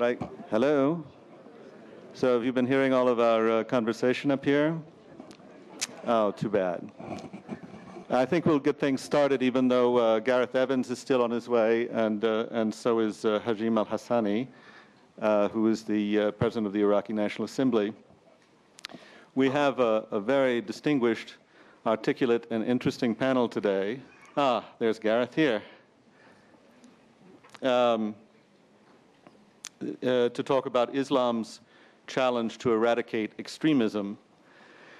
Right. Hello. So have you been hearing all of our conversation up here? Oh, too bad. I think we'll get things started, even though Gareth Evans is still on his way, and so is Hajim Alhasani, who is the president of the Iraqi National Assembly. We have a very distinguished, articulate, and interesting panel today. Ah, there's Gareth here. To talk about Islam's challenge to eradicate extremism.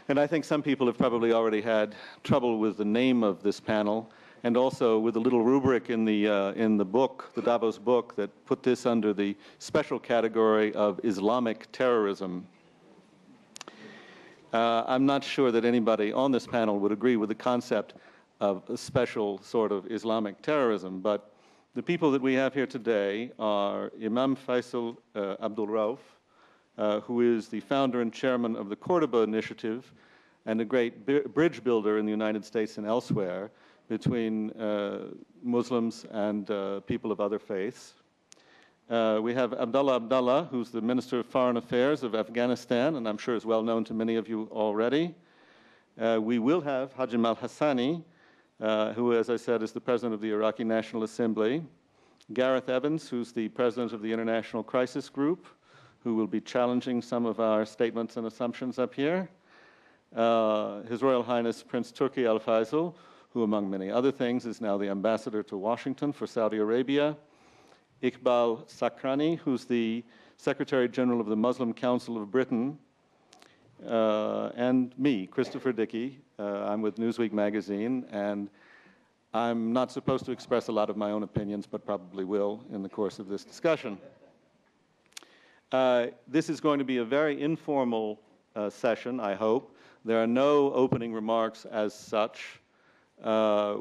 And I think some people have probably already had trouble with the name of this panel, and also with the little rubric in the book, the Davos book, that put this under the special category of Islamic terrorism. I'm not sure that anybody on this panel would agree with the concept of a special sort of Islamic terrorism, but the people that we have here today are Imam Faisal Abdul Rauf, who is the founder and chairman of the Cordoba initiative and a great bridge builder in the United States and elsewhere between Muslims and people of other faiths. We have Abdullah Abdullah, who's the Minister of Foreign Affairs of Afghanistan, and I'm sure is well known to many of you already. We will have Hajim Alhasani, who, as I said, is the president of the Iraqi National Assembly. Gareth Evans, who's the president of the International Crisis Group, who will be challenging some of our statements and assumptions up here. His Royal Highness Prince Turki Faisal, who, among many other things, is now the ambassador to Washington for Saudi Arabia. Iqbal Sacranie, who's the Secretary General of the Muslim Council of Britain. And me, Christopher Dickey. I'm with Newsweek magazine, and I'm not supposed to express a lot of my own opinions, but probably will in the course of this discussion. This is going to be a very informal session, I hope. There are no opening remarks as such.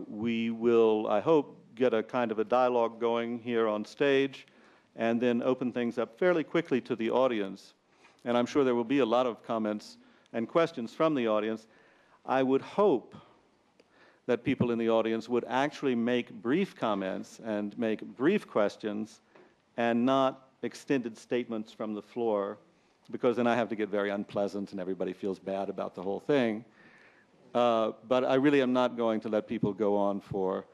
We will, I hope, get a kind of a dialogue going here on stage, and then open things up fairly quickly to the audience. And I'm sure there will be a lot of comments and questions from the audience. I would hope that people in the audience would actually make brief comments and make brief questions and not extended statements from the floor, because then I have to get very unpleasant and everybody feels bad about the whole thing. But I really am not going to let people go on for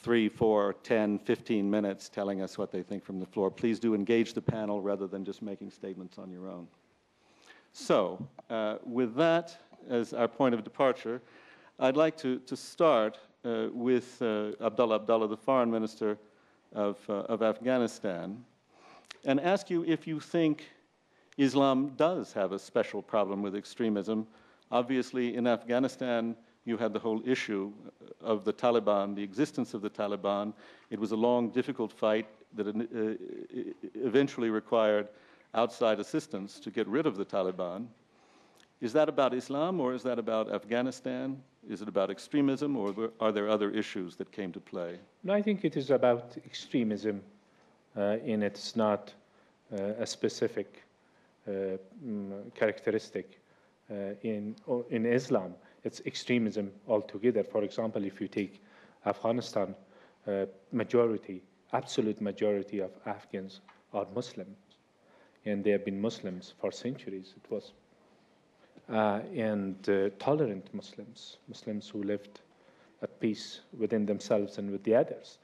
3, 4, 10, 15 minutes telling us what they think from the floor. Please do engage the panel rather than just making statements on your own. So, with that as our point of departure, I'd like to start with Abdullah Abdullah, the Foreign Minister of Afghanistan, and ask you if you think Islam does have a special problem with extremism. Obviously, in Afghanistan, you had the whole issue of the Taliban, the existence of the Taliban. It was a long, difficult fight that eventually required outside assistance to get rid of the Taliban. Is that about Islam, or is that about Afghanistan? Is it about extremism, or are there other issues that came to play? No, I think it is about extremism, and it's not a specific characteristic in Islam. It's extremism altogether. For example, if you take Afghanistan, absolute majority of Afghans are Muslims, and they have been Muslims for centuries. It was tolerant Muslims who lived at peace within themselves and with the others.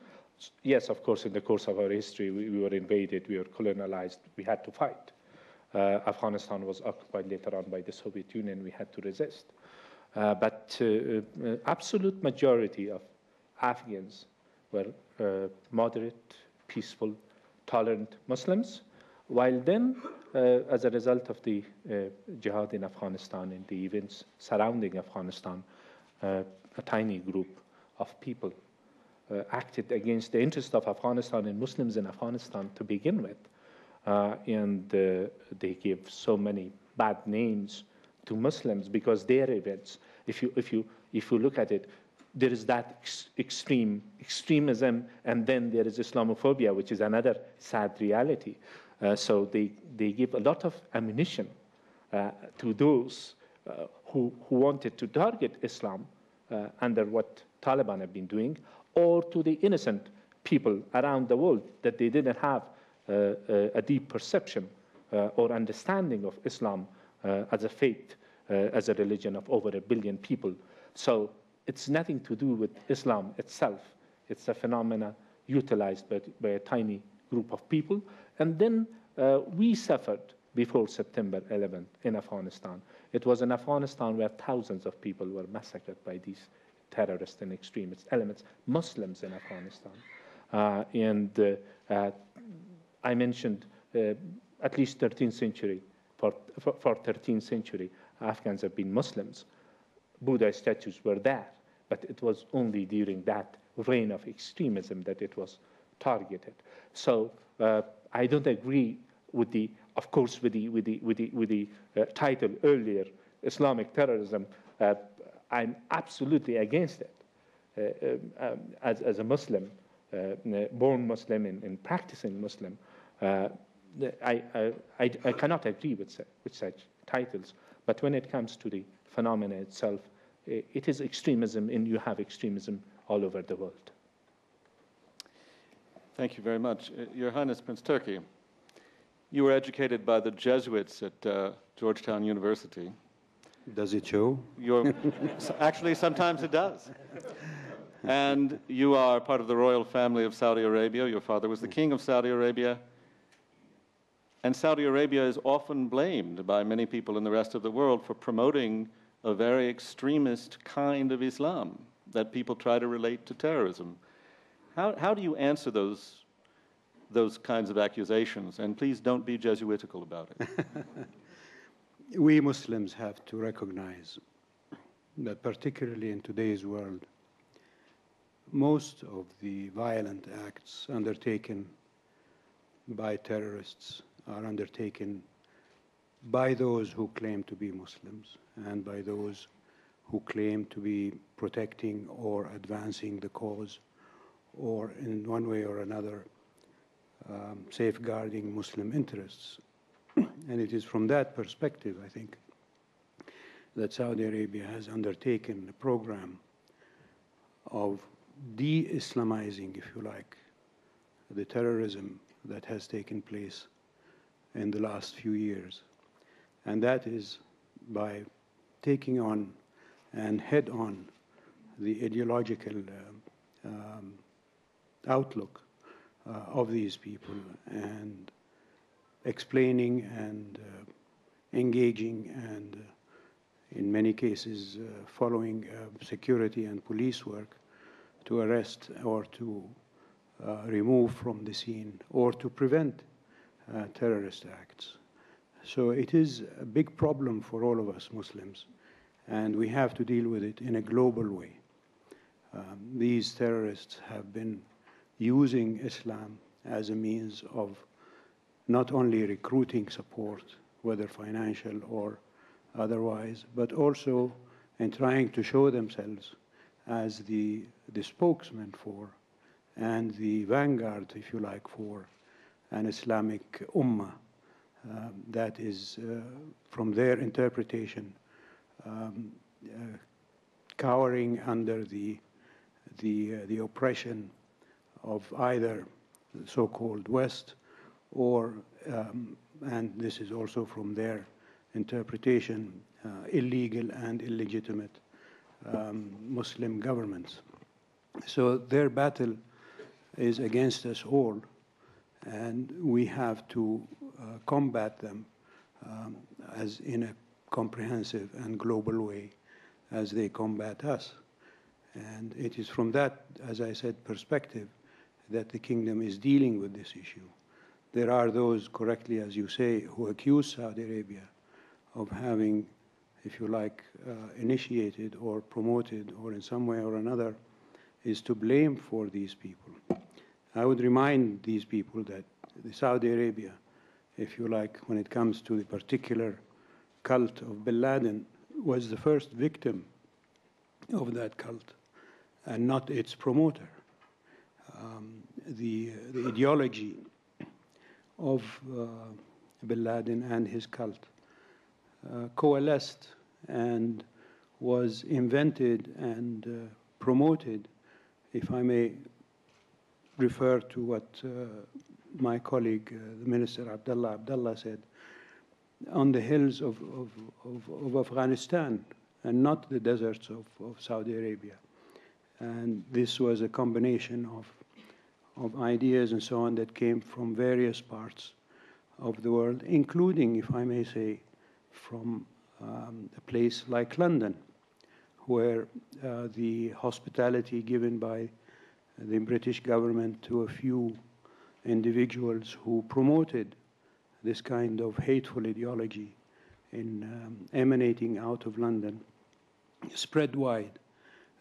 Yes, of course, in the course of our history, we were invaded, we were colonized, we had to fight. Afghanistan was occupied later on by the Soviet Union, we had to resist. But absolute majority of Afghans were moderate, peaceful, tolerant Muslims, while then, as a result of the jihad in Afghanistan and the events surrounding Afghanistan, a tiny group of people acted against the interest of Afghanistan and Muslims in Afghanistan to begin with. And they gave so many bad names to Muslims because their events, if you look at it, there is that extremism, and then there is Islamophobia, which is another sad reality. So they give a lot of ammunition to those who wanted to target Islam under what Taliban have been doing, or to the innocent people around the world that they didn't have a deep perception or understanding of Islam as a faith, as a religion of over 1 billion people. So it's nothing to do with Islam itself. It's a phenomena utilized by a tiny group of people. And then we suffered before September 11th in Afghanistan. It was in Afghanistan where thousands of people were massacred by these terrorist and extremist elements, Muslims in Afghanistan. I mentioned at least 13th century. For 13th century, Afghans have been Muslims. Buddha statues were there, but it was only during that reign of extremism that it was targeted. So I don't agree with the, of course, with the title earlier, Islamic terrorism. I'm absolutely against it. As a Muslim, born Muslim and practicing Muslim, I cannot agree with such titles. But when it comes to the phenomena itself, it is extremism, and you have extremism all over the world. Thank you very much. Your Highness, Prince Turki, you were educated by the Jesuits at Georgetown University. Does it show? Actually, sometimes it does. And you are part of the royal family of Saudi Arabia. Your father was the king of Saudi Arabia. And Saudi Arabia is often blamed by many people in the rest of the world for promoting a very extremist kind of Islam that people try to relate to terrorism. How do you answer those kinds of accusations? And please don't be Jesuitical about it. We Muslims have to recognize that particularly in today's world, most of the violent acts undertaken by terrorists are undertaken by those who claim to be Muslims and by those who claim to be protecting or advancing the cause or in one way or another safeguarding Muslim interests. And it is from that perspective, I think, that Saudi Arabia has undertaken a program of de-Islamizing, if you like, the terrorism that has taken place in the last few years. And that is by taking on and head on the ideological outlook of these people and explaining and engaging and in many cases following security and police work to arrest or to remove from the scene or to prevent terrorist acts. So it is a big problem for all of us Muslims, and we have to deal with it in a global way. These terrorists have been using Islam as a means of not only recruiting support, whether financial or otherwise, but also in trying to show themselves as the spokesman for and the vanguard, if you like, for an Islamic ummah that is, from their interpretation, cowering under the oppression of either the so-called West or, and this is also from their interpretation, illegal and illegitimate Muslim governments. So their battle is against us all, and we have to combat them as in a comprehensive and global way as they combat us. And it is from that, as I said, perspective that the kingdom is dealing with this issue. There are those, correctly as you say, who accuse Saudi Arabia of having, if you like, initiated or promoted or in some way or another is to blame for these people. I would remind these people that the Saudi Arabia, if you like, when it comes to the particular cult of Bin Laden, was the first victim of that cult and not its promoter. The ideology of Bin Laden and his cult coalesced and was invented and promoted, if I may refer to what my colleague, the Minister Abdullah Abdullah said, on the hills of Afghanistan and not the deserts of Saudi Arabia. And this was a combination of ideas and so on that came from various parts of the world, including, if I may say, from a place like London, where the hospitality given by the British government to a few individuals who promoted this kind of hateful ideology emanating out of London spread wide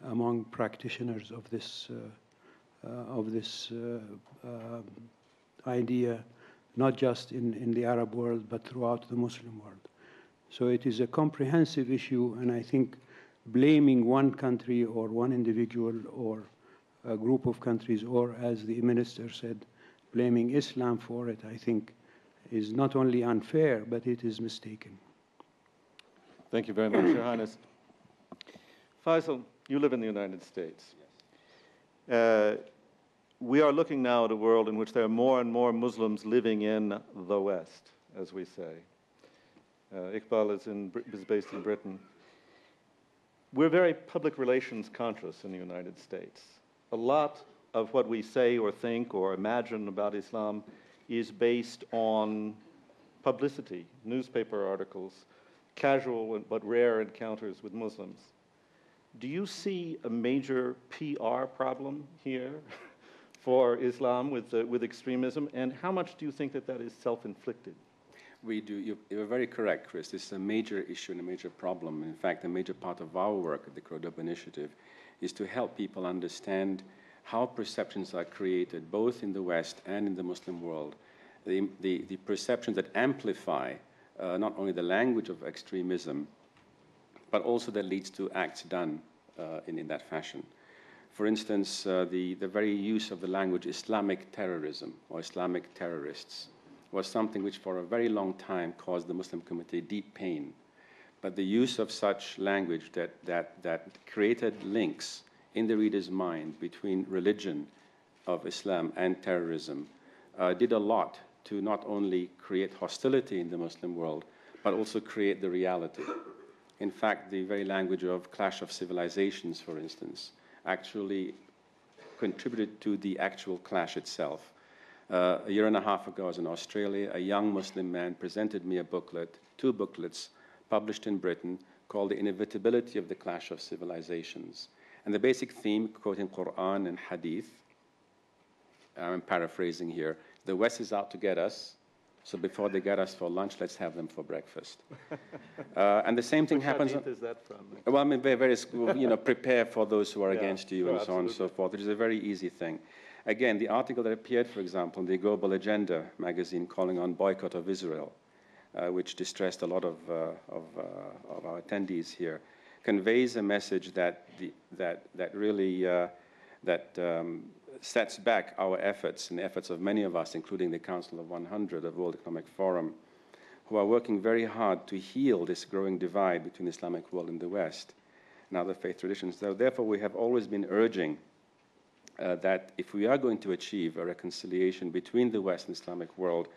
among practitioners of this idea, not just in the Arab world, but throughout the Muslim world. So it is a comprehensive issue, and I think blaming one country or one individual or a group of countries, or as the minister said, blaming Islam for it, I think is not only unfair, but it is mistaken. Thank you very much, Your Highness. Faisal, you live in the United States. Yes. We are looking now at a world in which there are more and more Muslims living in the West, as we say. Iqbal is based in Britain. We're very public relations conscious in the United States. A lot of what we say or think or imagine about Islam is based on publicity, newspaper articles, casual but rare encounters with Muslims. Do you see a major PR problem here for Islam with extremism, and how much do you think that that is self-inflicted? We do. You're very correct, Chris. This is a major issue and a major problem. In fact, a major part of our work at the Cordoba Initiative is to help people understand how perceptions are created, both in the West and in the Muslim world. The perceptions that amplify not only the language of extremism, but also that leads to acts done in that fashion. For instance, the very use of the language Islamic terrorism or Islamic terrorists was something which for a very long time caused the Muslim community deep pain. But the use of such language that created links in the reader's mind between religion of Islam and terrorism did a lot to not only create hostility in the Muslim world, but also create the reality. In fact, the very language of clash of civilizations, for instance, actually contributed to the actual clash itself. A year and a half ago, I was in Australia. A young Muslim man presented me a booklet, 2 booklets, published in Britain, called The Inevitability of the Clash of Civilizations. And the basic theme, quoting Quran and Hadith, I'm paraphrasing here, the West is out to get us, so before they get us for lunch, let's have them for breakfast. And the same thing Which happens. hadith is that from? Well, I mean, prepare for those who are against you, and so absolutely. on and so forth, which is a very easy thing. Again, the article that appeared, for example, in the Global Agenda magazine calling on boycott of Israel, which distressed a lot of our attendees here, conveys a message that really sets back our efforts and the efforts of many of us, including the Council of 100 of World Economic Forum, who are working very hard to heal this growing divide between the Islamic world and the West and other faith traditions. So therefore, we have always been urging that if we are going to achieve a reconciliation between the West and Islamic world,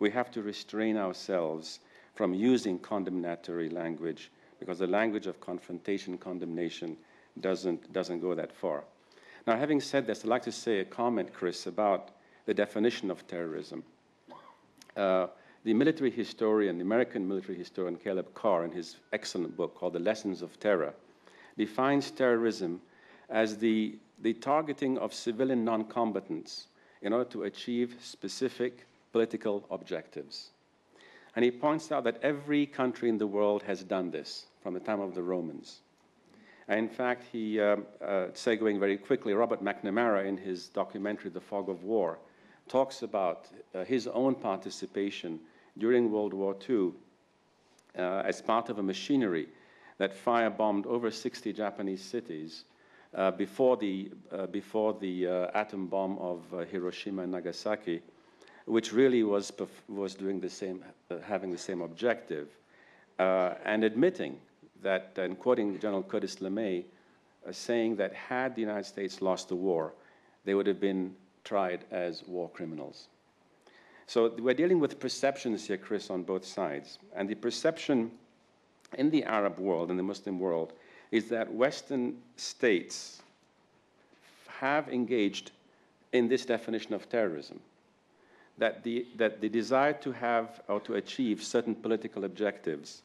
we have to restrain ourselves from using condemnatory language, because the language of confrontation, condemnation doesn't go that far. Now, having said this, I'd like to say a comment, Chris, about the definition of terrorism. The military historian, the American military historian Caleb Carr, in his excellent book called The Lessons of Terror, defines terrorism as the targeting of civilian non-combatants in order to achieve specific political objectives. And he points out that every country in the world has done this from the time of the Romans. And in fact, he, segueing very quickly, Robert McNamara, in his documentary, The Fog of War, talks about his own participation during World War II as part of a machinery that firebombed over 60 Japanese cities before the atom bomb of Hiroshima and Nagasaki, which really was doing the same, having the same objective, and admitting that, and quoting General Curtis LeMay, saying that had the United States lost the war, they would have been tried as war criminals. So we're dealing with perceptions here, Chris, on both sides. And the perception in the Arab world, in the Muslim world, is that Western states have engaged in this definition of terrorism, that the desire to have or to achieve certain political objectives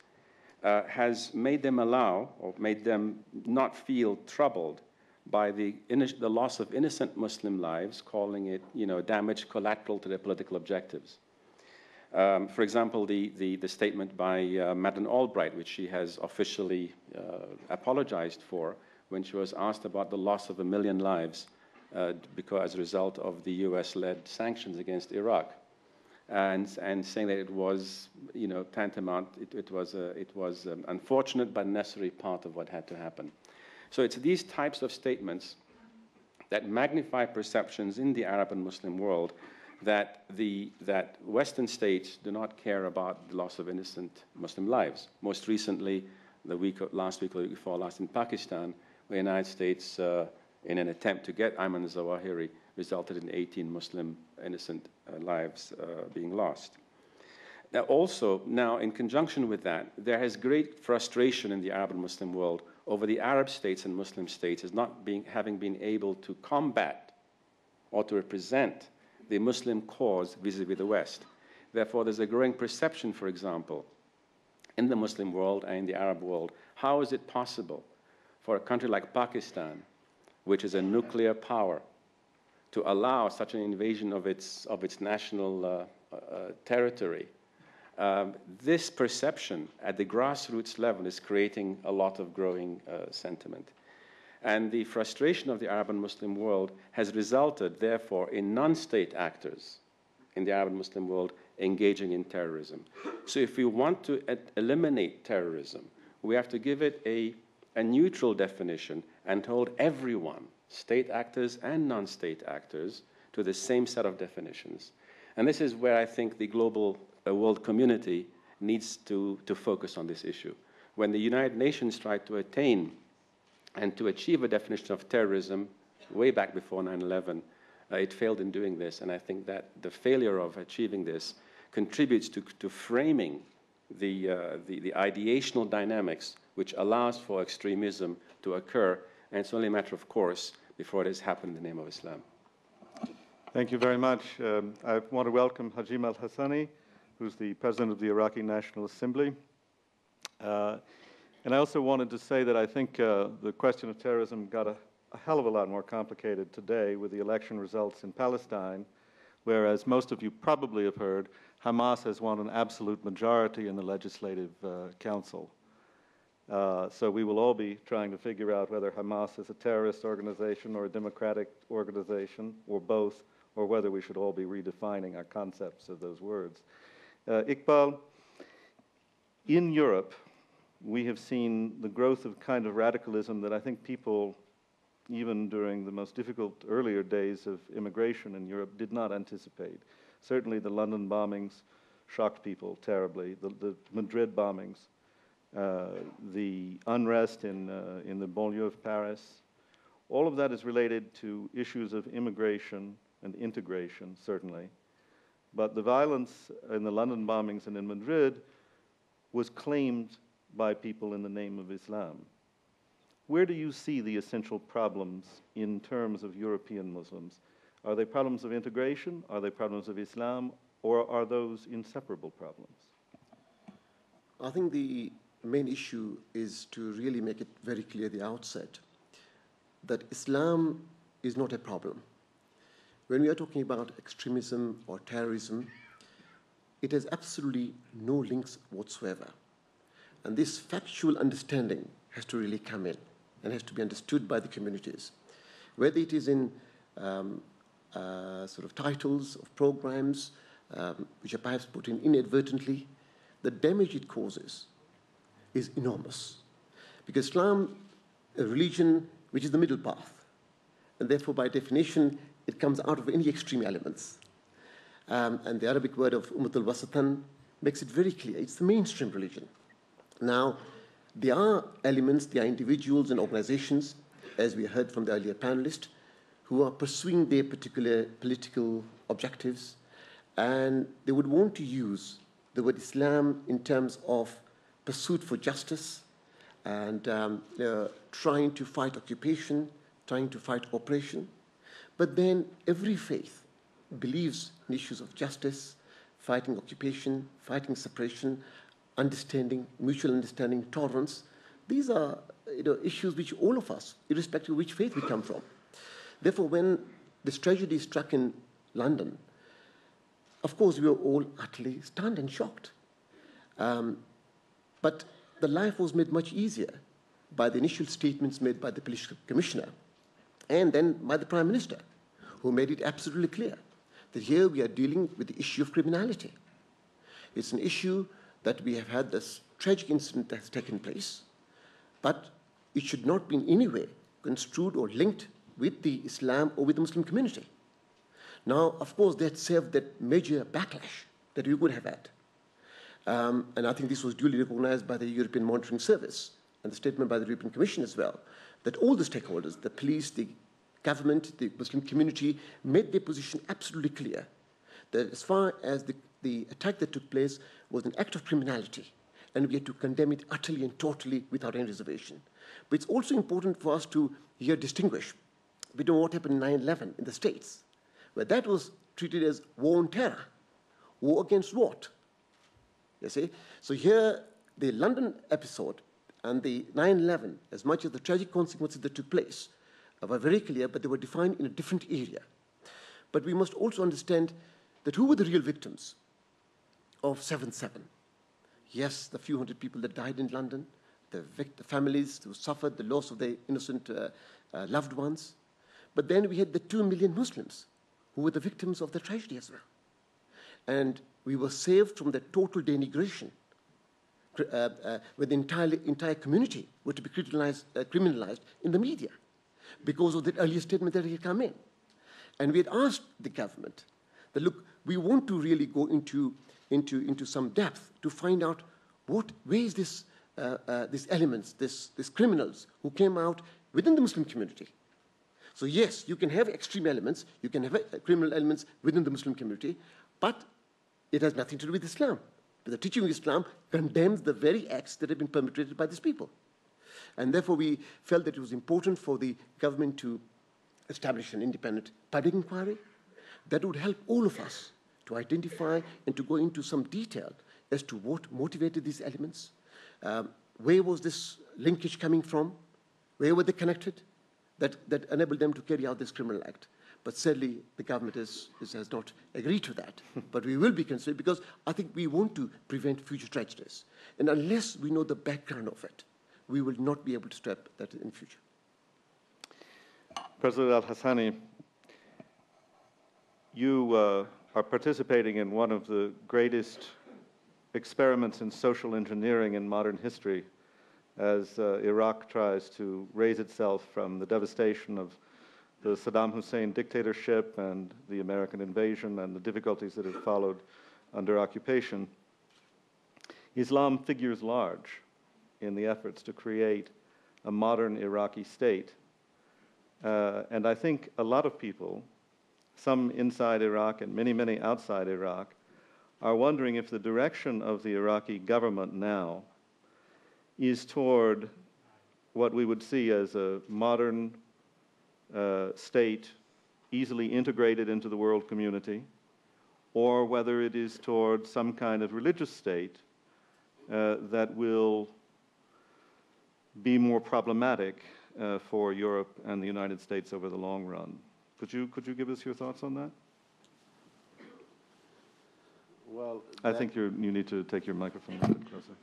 has made them allow or made them not feel troubled by the loss of innocent Muslim lives, calling it, damage collateral to their political objectives. For example, the statement by Madeleine Albright, which she has officially apologized for when she was asked about the loss of 1 million lives because as a result of the US-led sanctions against Iraq, and saying that it was, tantamount. It was an unfortunate but necessary part of what had to happen. So it's these types of statements that magnify perceptions in the Arab and Muslim world that Western states do not care about the loss of innocent Muslim lives. Most recently, last week or the week before last in Pakistan, where the United States, in an attempt to get Ayman al-Zawahiri, resulted in 18 Muslim innocent lives being lost. Now, in conjunction with that, there has great frustration in the Arab and Muslim world over the Arab states and Muslim states as not having been able to combat or to represent the Muslim cause vis-à-vis the West. Therefore, there's a growing perception, for example, in the Muslim world and in the Arab world, how is it possible for a country like Pakistan, which is a nuclear power, to allow such an invasion of its national territory? This perception at the grassroots level is creating a lot of growing sentiment. And the frustration of the Arab and Muslim world has resulted, therefore, in non-state actors in the Arab and Muslim world engaging in terrorism. So if we want to eliminate terrorism, we have to give it a neutral definition and hold everyone, state actors and non-state actors, to the same set of definitions. And this is where I think the global world community needs to focus on this issue. When the United Nations tried to attain and to achieve a definition of terrorism way back before 9/11, it failed in doing this. And I think that the failure of achieving this contributes to framing the ideational dynamics which allows for extremism to occur. And it's only a matter of course before it has happened in the name of Islam. Thank you very much. I want to welcome Hajim Alhasani, who's the president of the Iraqi National Assembly. And I also wanted to say that I think the question of terrorism got a hell of a lot more complicated today with the election results in Palestine, where, as most of you probably have heard, Hamas has won an absolute majority in the Legislative Council. So we will all be trying to figure out whether Hamas is a terrorist organization or a democratic organization, or both, or whether we should all be redefining our concepts of those words. Iqbal, in Europe, we have seen the growth of kind of radicalism that I think people, even during the most difficult earlier days of immigration in Europe, did not anticipate. Certainly the London bombings shocked people terribly, the Madrid bombings, the unrest in the banlieue of Paris. All of that is related to issues of immigration and integration, certainly. But the violence in the London bombings and in Madrid was claimed by people in the name of Islam. Where do you see the essential problems in terms of European Muslims? Are they problems of integration? Are they problems of Islam? Or are those inseparable problems? I think the main issue is to really make it very clear at the outset that Islam is not a problem. When we are talking about extremism or terrorism, it has absolutely no links whatsoever. And this factual understanding has to really come in and has to be understood by the communities. Whether it is in sort of titles of programs, which are perhaps put in inadvertently, the damage it causes is enormous. Because Islam, a religion which is the middle path, and therefore by definition, it comes out of any extreme elements. And the Arabic word of Ummat al-Wasatan makes it very clear. It's the mainstream religion. Now, there are elements, there are individuals and organizations, as we heard from the earlier panelist, who are pursuing their particular political objectives And they would want to use the word Islam in terms of pursuit for justice and trying to fight occupation, trying to fight oppression. But then every faith believes in issues of justice, fighting occupation, fighting suppression, understanding, mutual understanding, tolerance. These are issues which all of us, irrespective of which faith we come from. Therefore, when this tragedy struck in London, of course, we were all utterly stunned and shocked. But the life was made much easier by the initial statements made by the police commissioner and then by the Prime Minister, who made it absolutely clear that here we are dealing with the issue of criminality. It's an issue that we have had this tragic incident that has taken place, but it should not be in any way construed or linked with the Islam or with the Muslim community. Now, of course, that served that major backlash that we would have had. And I think this was duly recognized by the European Monitoring Service and the statement by the European Commission as well, that all the stakeholders, the police, the government, the Muslim community, made their position absolutely clear that as far as the attack that took place was an act of criminality, and we had to condemn it utterly and totally without any reservation. But it's also important for us to here distinguish between what happened in 9/11 in the States, where that was treated as war on terror. War against what? You see? So here, the London episode and the 9/11, as much as the tragic consequences that took place, were very clear, but they were defined in a different area. But we must also understand that who were the real victims of 7/7? Yes, the few hundred people that died in London, the families who suffered the loss of their innocent loved ones. But then we had the 2 million Muslims who were the victims of the tragedy as well. And we were saved from the total denigration, where the entire community were to be criminalized in the media because of that earlier statement that had come in. And we had asked the government that, look, we want to really go into some depth to find out where is these elements, these criminals who came out within the Muslim community. So yes, you can have extreme elements, you can have criminal elements within the Muslim community, but it has nothing to do with Islam. But the teaching of Islam condemns the very acts that have been perpetrated by these people. And therefore we felt that it was important for the government to establish an independent public inquiry that would help all of us to identify and to go into some detail as to what motivated these elements, where was this linkage coming from, where were they connected, that enabled them to carry out this criminal act. But sadly, the government has not agreed to that. But we will be concerned because I think we want to prevent future tragedies. And unless we know the background of it, we will not be able to stop that in future. President Alhasani, you are participating in one of the greatest experiments in social engineering in modern history as Iraq tries to raise itself from the devastation of the Saddam Hussein dictatorship and the American invasion and the difficulties that have followed under occupation. Islam figures large in the efforts to create a modern Iraqi state. And I think a lot of people, some inside Iraq and many, many outside Iraq, are wondering if the direction of the Iraqi government now is toward what we would see as a modern state easily integrated into the world community, or whether it is toward some kind of religious state that will be more problematic for Europe and the United States over the long run. Could you give us your thoughts on that? Well, I think you need to take your microphone a bit closer.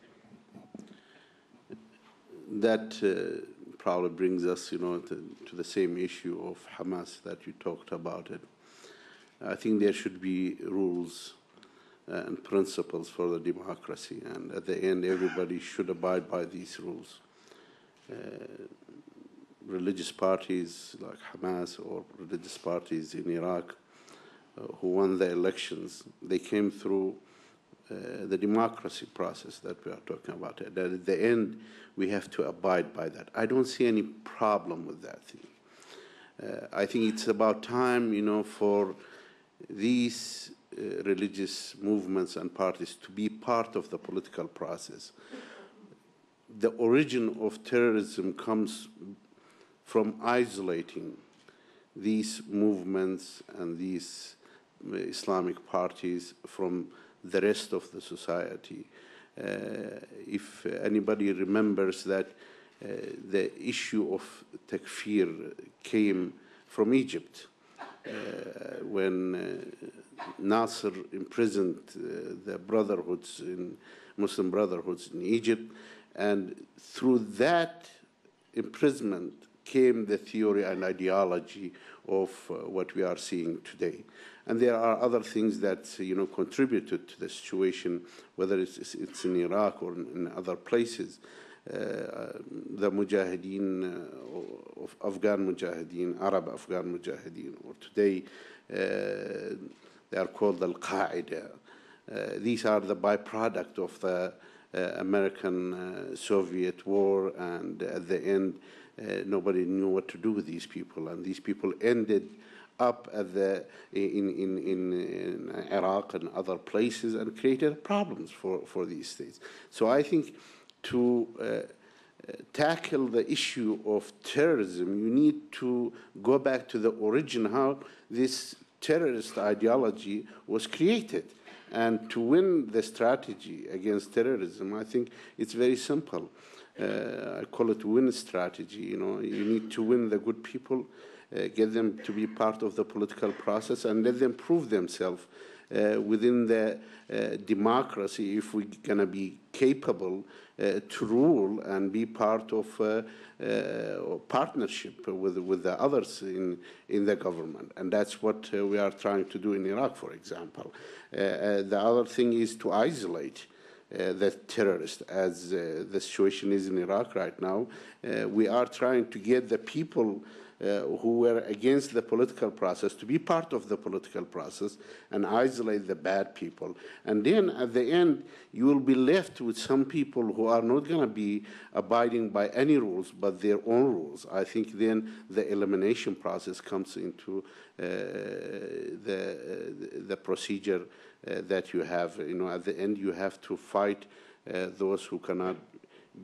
That probably brings us, to the same issue of Hamas that you talked about it. I think there should be rules and principles for the democracy, and at the end, everybody should abide by these rules. Religious parties like Hamas or religious parties in Iraq who won the elections, they came through the democracy process that we are talking about. That at the end, we have to abide by that. I don't see any problem with that thing. I think it's about time, for these religious movements and parties to be part of the political process. The origin of terrorism comes from isolating these movements and these Islamic parties from the rest of the society. If anybody remembers that the issue of takfir came from Egypt, when Nasser imprisoned the brotherhoods, Muslim brotherhoods in Egypt, and through that imprisonment came the theory and ideology of what we are seeing today. And there are other things that contributed to the situation, whether it's in Iraq or in other places. The Mujahideen of Afghan Mujahideen, Arab Afghan Mujahideen, or today they are called Al-Qaeda. These are the byproduct of the American-Soviet war, and at the end, nobody knew what to do with these people, and these people ended up at in Iraq and other places and created problems for these states. So I think to tackle the issue of terrorism, you need to go back to the origin, how this terrorist ideology was created. And to win the strategy against terrorism, I think it's very simple. I call it win strategy. You need to win the good people, get them to be part of the political process, and let them prove themselves within the democracy if we're going to be capable to rule and be part of partnership with the others in the government. And that's what we are trying to do in Iraq, for example. The other thing is to isolate the terrorists, as the situation is in Iraq right now. We are trying to get the people who were against the political process to be part of the political process and isolate the bad people. And then at the end, you will be left with some people who are not going to be abiding by any rules but their own rules. I think then the elimination process comes into the procedure that you have. At the end, you have to fight those who cannot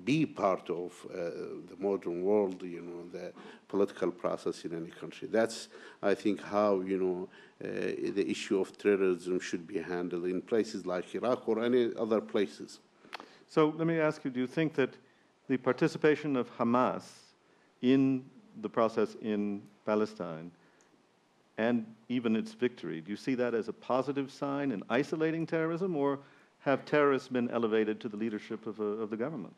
be part of the modern world, the political process in any country. That's, I think, how, the issue of terrorism should be handled in places like Iraq or any other places. So let me ask you, do you think that the participation of Hamas in the process in Palestine and even its victory, do you see that as a positive sign in isolating terrorism, or have terrorists been elevated to the leadership of the government?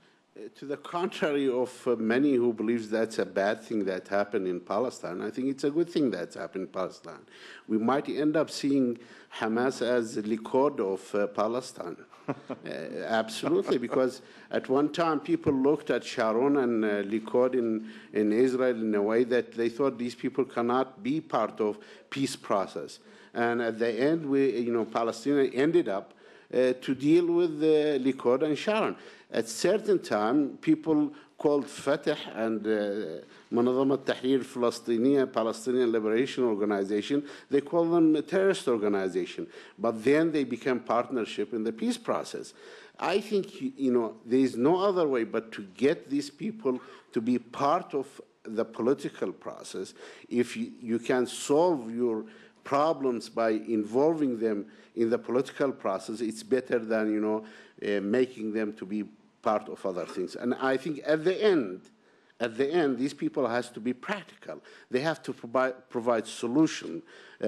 To the contrary of many who believe that's a bad thing that happened in Palestine, I think it's a good thing that's happened in Palestine. We might end up seeing Hamas as the Likud of Palestine. Absolutely, because at one time people looked at Sharon and Likud in Israel in a way that they thought these people cannot be part of peace process. And at the end, Palestine ended up to deal with Likud and Sharon. At certain time, people called Fatah and Manazama Tahrir Palestinian Liberation Organization, they call them a terrorist organization. But then they became partnership in the peace process. I think, there is no other way but to get these people to be part of the political process. If you can solve your problems by involving them in the political process, it's better than, making them to be part of other things. And I think at the end, these people has to be practical. They have to provide solution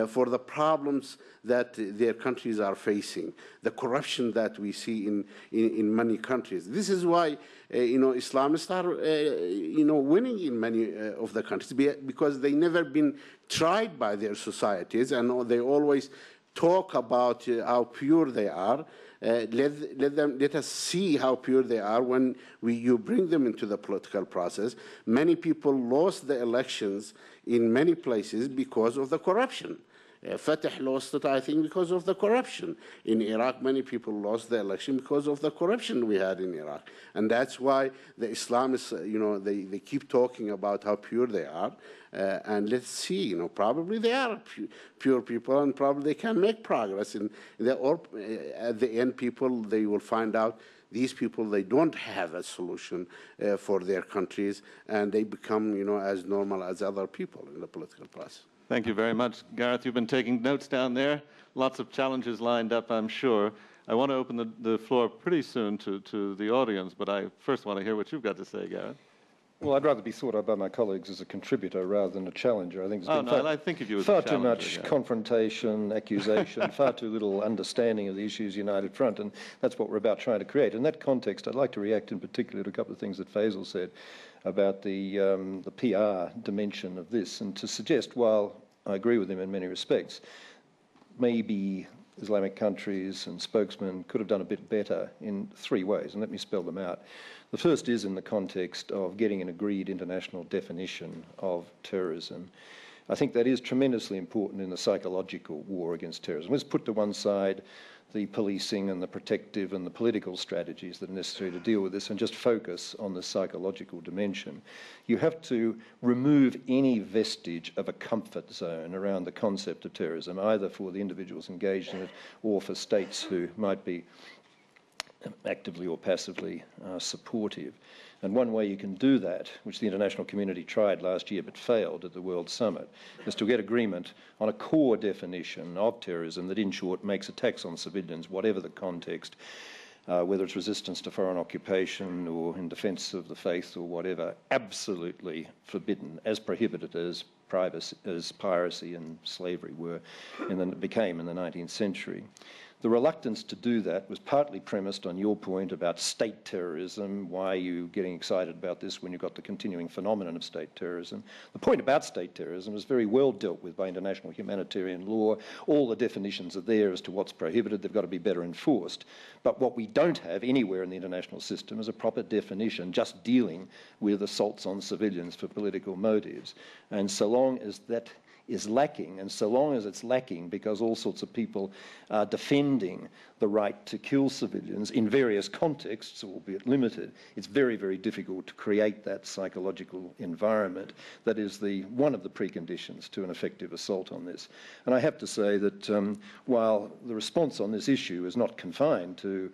for the problems that their countries are facing, the corruption that we see in many countries. This is why, Islamists are, winning in many of the countries, because they never been tried by their societies, and they always talk about how pure they are. Let us see how pure they are when you bring them into the political process. Many people lost the elections in many places because of the corruption. Fatah lost it, I think, because of the corruption. In Iraq, many people lost the election because of the corruption we had in Iraq. And that's why the Islamists, they keep talking about how pure they are. And let's see, probably they are pure people, and probably they can make progress. Or at the end, they will find out these people, they don't have a solution for their countries, and they become, as normal as other people in the political process. Thank you very much. Gareth, you've been taking notes down there. Lots of challenges lined up, I'm sure. I want to open the floor pretty soon to the audience, but I first want to hear what you've got to say, Gareth. Well, I'd rather be thought of by my colleagues as a contributor rather than a challenger. I think there's been I think of you as far a too much confrontation, accusation, far too little understanding of the issues united front, and that's what we're about trying to create. In that context, I'd like to react in particular to a couple of things that Faisal said about the PR dimension of this, and to suggest, while I agree with him in many respects, maybe Islamic countries and spokesmen could have done a bit better in three ways, and let me spell them out. The first is in the context of getting an agreed international definition of terrorism. I think that is tremendously important in the psychological war against terrorism. Let's put to one side the policing and the protective and the political strategies that are necessary to deal with this and just focus on the psychological dimension. You have to remove any vestige of a comfort zone around the concept of terrorism, either for the individuals engaged in it or for states who might be actively or passively supportive. And one way you can do that, which the international community tried last year but failed at the World Summit, is to get agreement on a core definition of terrorism that, in short, makes attacks on civilians, whatever the context, whether it's resistance to foreign occupation or in defence of the faith or whatever, absolutely forbidden, as prohibited as piracy and slavery became in the 19th century. The reluctance to do that was partly premised on your point about state terrorism. Why are you getting excited about this when you've got the continuing phenomenon of state terrorism? The point about state terrorism is very well dealt with by international humanitarian law. All the definitions are there as to what's prohibited. They've got to be better enforced. But what we don't have anywhere in the international system is a proper definition just dealing with assaults on civilians for political motives. And so long as that is lacking, and so long as it's lacking because all sorts of people are defending the right to kill civilians in various contexts, albeit limited, it's very, very difficult to create that psychological environment that is one of the preconditions to an effective assault on this. And I have to say that while the response on this issue is not confined to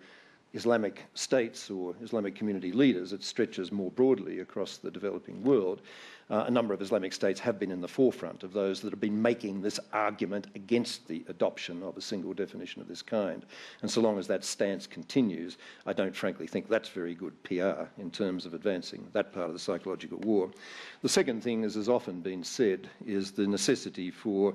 Islamic states or Islamic community leaders, it stretches more broadly across the developing world. A number of Islamic states have been in the forefront of those that have been making this argument against the adoption of a single definition of this kind. And so long as that stance continues, I don't frankly think that's very good PR in terms of advancing that part of the psychological war. The second thing, as has often been said, is the necessity for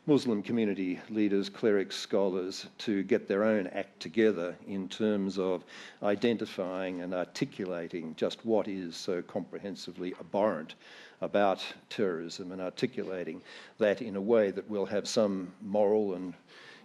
Muslim community leaders, clerics, scholars to get their own act together in terms of identifying and articulating just what is so comprehensively abhorrent about terrorism and articulating that in a way that will have some moral and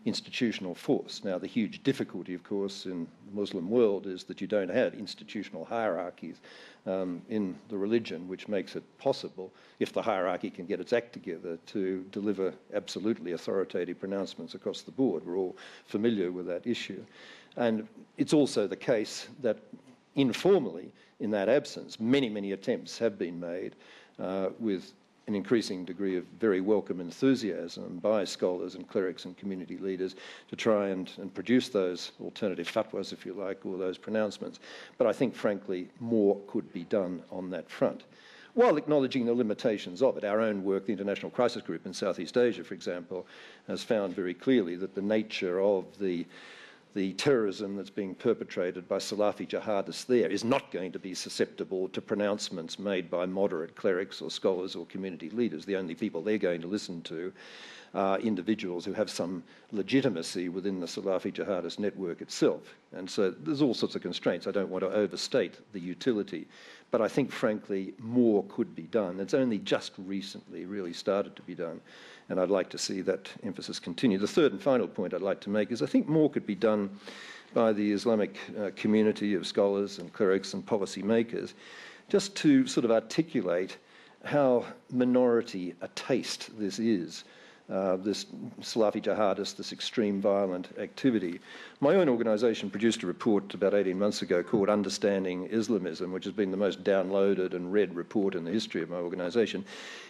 institutional force. Now, the huge difficulty, of course, in the Muslim world is that you don't have institutional hierarchies in the religion, which makes it possible, if the hierarchy can get its act together, to deliver absolutely authoritative pronouncements across the board. We're all familiar with that issue. And it's also the case that informally, in that absence, many, many attempts have been made with an increasing degree of very welcome enthusiasm by scholars and clerics and community leaders to try and produce those alternative fatwas, if you like, or those pronouncements. But I think, frankly, more could be done on that front, while acknowledging the limitations of it. Our own work, the International Crisis Group in Southeast Asia, for example, has found very clearly that the nature of the terrorism that's being perpetrated by Salafi jihadists there is not going to be susceptible to pronouncements made by moderate clerics or scholars or community leaders. The only people they're going to listen to are individuals who have some legitimacy within the Salafi jihadist network itself. And so there's all sorts of constraints. I don't want to overstate the utility, but I think, frankly, more could be done. It's only just recently really started to be done, and I'd like to see that emphasis continue. The third and final point I'd like to make is I think more could be done by the Islamic community of scholars and clerics and policy makers just to sort of articulate how minority a taste this is this Salafi jihadist, this extreme violent activity. My own organisation produced a report about 18 months ago called Understanding Islamism, which has been the most downloaded and read report in the history of my organisation.